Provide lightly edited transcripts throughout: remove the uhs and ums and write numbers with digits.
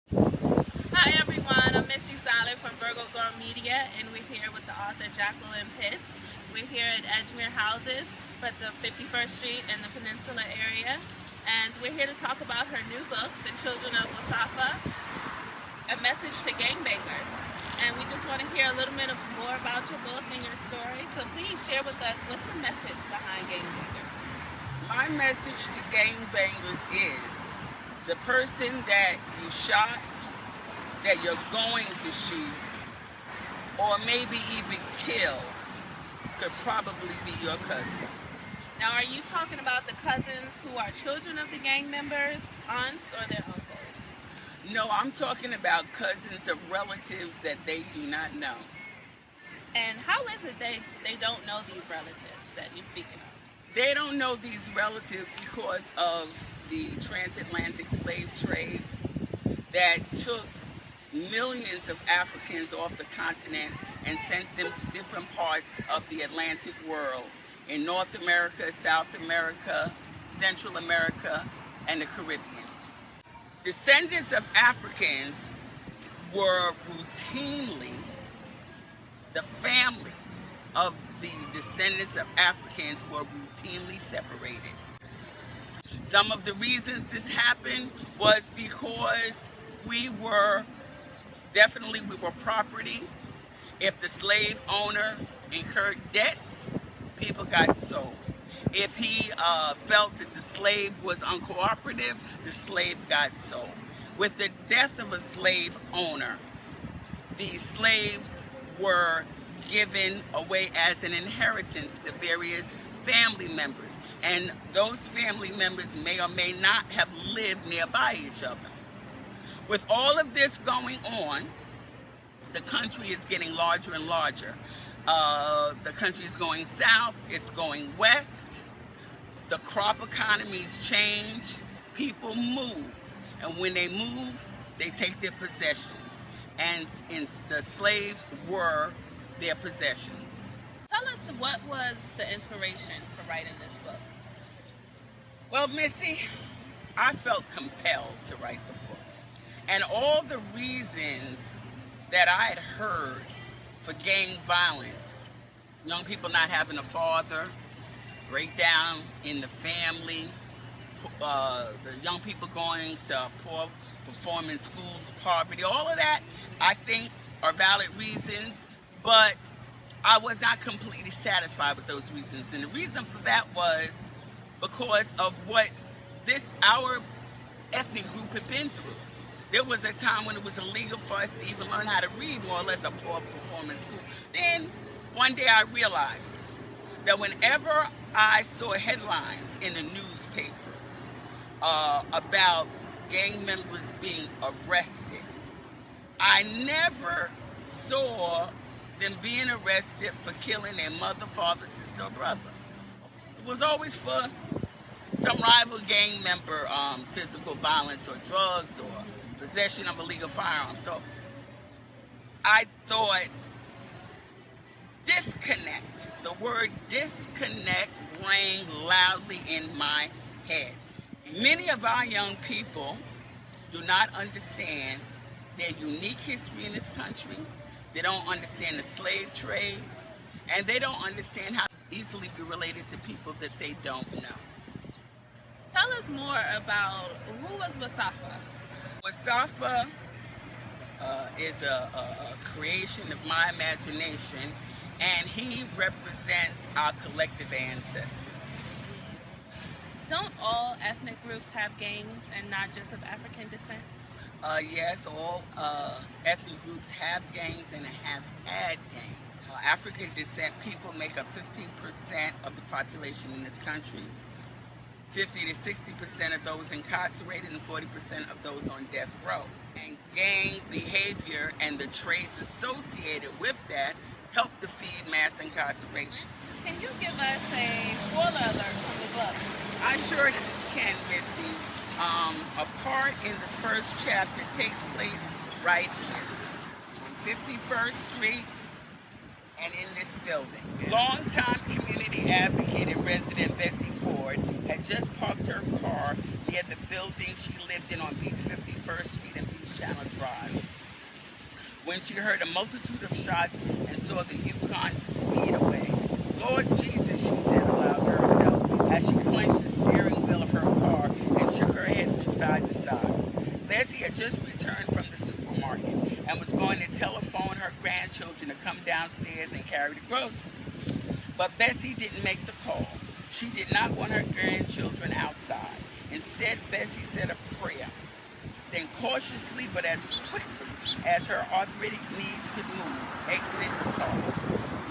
Hi everyone, I'm Missy Solid from Virgo Girl Media, and we're here with the author Jacqueline Pitts. We're here at Edgemere Houses for the 51st Street and the Peninsula area, and we're here to talk about her new book, The Children of Wasafa, a message to gangbangers. And we just want to hear a little bit more about your book and your story, so please share with us what's the message behind gangbangers. My message to gangbangers is the person that you shot, that you're going to shoot, or maybe even kill, could probably be your cousin. Now, are you talking about the cousins who are children of the gang members, aunts, or their uncles? No, I'm talking about cousins of relatives that they do not know. And how is it they don't know these relatives that you're speaking of? They don't know these relatives because of the transatlantic slave trade that took millions of Africans off the continent and sent them to different parts of the Atlantic world in North America, South America, Central America, and the Caribbean. Descendants of Africans were routinely, the families of the descendants of Africans were routinely separated. Some of the reasons this happened was because we were property. If the slave owner incurred debts, people got sold. If he felt that the slave was uncooperative, the slave got sold. With the death of a slave owner, the slaves were given away as an inheritance to various family members, and those family members may or may not have lived nearby each other. With all of this going on, the country is getting larger and larger. The country is going south, it's going west. The crop economies change, people move, and when they move, they take their possessions, and the slaves were their possessions. Tell us, what was the inspiration for writing this book? Well, Missy, I felt compelled to write the book. And all the reasons that I had heard for gang violence, young people not having a father, breakdown in the family, the young people going to poor performing schools, poverty, all of that, I think are valid reasons, but I was not completely satisfied with those reasons. And the reason for that was because of what our ethnic group had been through. There was a time when it was illegal for us to even learn how to read, more or less a poor performing school. Then one day I realized that whenever I saw headlines in the newspapers about gang members being arrested, I never saw them being arrested for killing their mother, father, sister, or brother. It was always for some rival gang member, physical violence or drugs or possession of illegal firearms. So I thought disconnect, the word disconnect rang loudly in my head. Many of our young people do not understand their unique history in this country. They don't understand the slave trade, and they don't understand how to easily be related to people that they don't know. Tell us more about, who was Wasafa? Wasafa is a creation of my imagination, and he represents our collective ancestors. Don't all ethnic groups have gangs and not just of African descent? Yes, all ethnic groups have gangs and have had gangs. African descent people make up 15% of the population in this country. 50 to 60% of those incarcerated and 40% of those on death row. And gang behavior and the trades associated with that help to feed mass incarceration. Can you give us a spoiler alert from the book? I sure can, Missy. A part in the first chapter takes place right here on 51st Street and in this building. Longtime community advocate and resident Bessie Ford had just parked her car near the building she lived in on Beach 51st Street and Beach Channel Drive when she heard a multitude of shots and saw the Yukon speed away. Lord Jesus, she said aloud to herself as she clenched the steering wheel of her car and shook her head from side to side. Bessie had just returned from the supermarket and was going to telephone her grandchildren to come downstairs and carry the groceries. But Bessie didn't make the call. She did not want her grandchildren outside. Instead, Bessie said a prayer. Then cautiously, but as quickly as her arthritic knees could move, exited the car.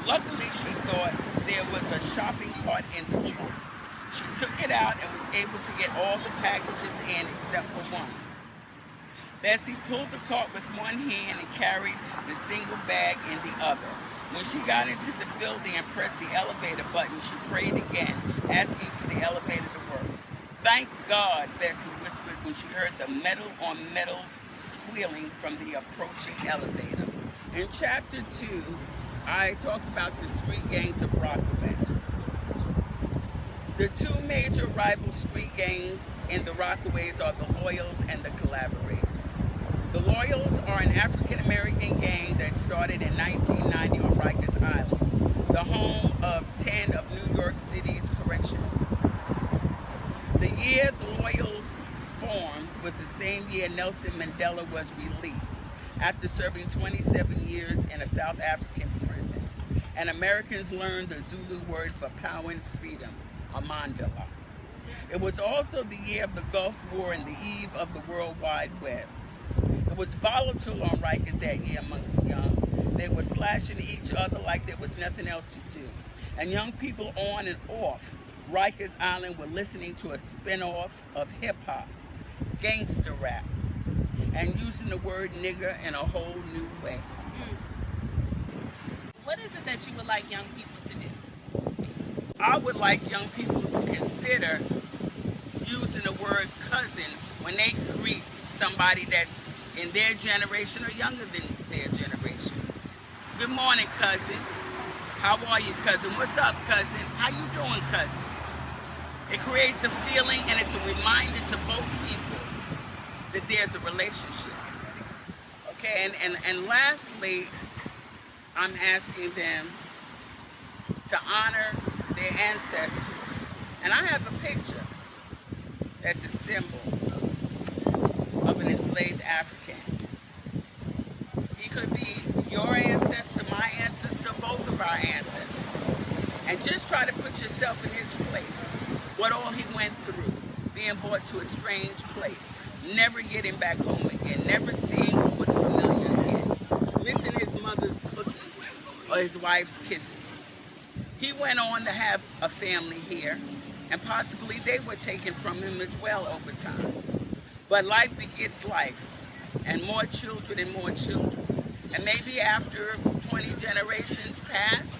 Luckily, she thought there was a shopping cart in the trunk. She took it out and was able to get all the packages in except for one. Bessie pulled the cart with one hand and carried the single bag in the other. When she got into the building and pressed the elevator button, she prayed again, asking for the elevator to work. Thank God, Bessie whispered when she heard the metal-on-metal squealing from the approaching elevator. In Chapter 2, I talk about the street gangs of Rockaway. The two major rival street gangs in the Rockaways are the Loyals and the Collaborators. The Loyals are an African-American gang that started in 1990 on Rikers Island, the home of 10 of New York City's correctional facilities. The year the Loyals formed was the same year Nelson Mandela was released after serving 27 years in a South African prison, and Americans learned the Zulu word for power and freedom, Amandala. It was also the year of the Gulf War and the eve of the World Wide Web. It was volatile on Rikers that year amongst the young. They were slashing each other like there was nothing else to do. And young people on and off Rikers Island were listening to a spin-off of hip-hop, gangster rap, and using the word nigger in a whole new way. What is it that you would like young people to do? I would like young people to consider using the word cousin when they greet somebody that's in their generation or younger than their generation. Good morning, cousin. How are you, cousin? What's up, cousin? How you doing, cousin? It creates a feeling and it's a reminder to both people that there's a relationship. Okay, and lastly, I'm asking them to honor their ancestors. And I have a picture that's a symbol of an enslaved African. He could be your ancestor, my ancestor, both of our ancestors. And just try to put yourself in his place. What all he went through, being brought to a strange place, never getting back home again, never seeing what was familiar again, missing his mother's cooking or his wife's kisses. He went on to have a family here, and possibly they were taken from him as well over time. But life begets life, and more children and more children. And maybe after 20 generations pass,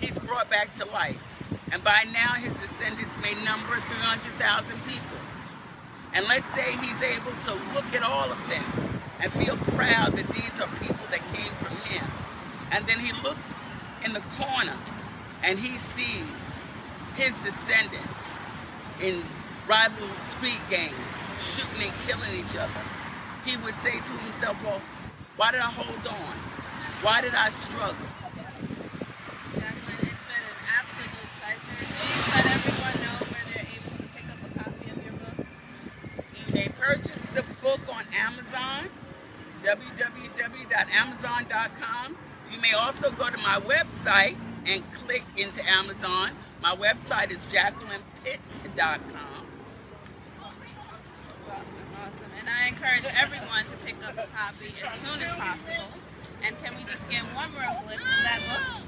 he's brought back to life. And by now his descendants may number 300,000 people. And let's say he's able to look at all of them and feel proud that these are people that came from him. And then he looks in the corner and he sees his descendants in rival street gangs shooting and killing each other. He would say to himself, well, why did I hold on? Why did I struggle? Jacqueline, it's been an absolute pleasure. Please let everyone know where they're able to pick up a copy of your book. You may purchase the book on Amazon, www.amazon.com. You may also go to my website and click into Amazon. My website is JacquelinePitts.com. Awesome. And I encourage everyone to pick up a copy as soon as possible. And can we just get one more glimpse of that book?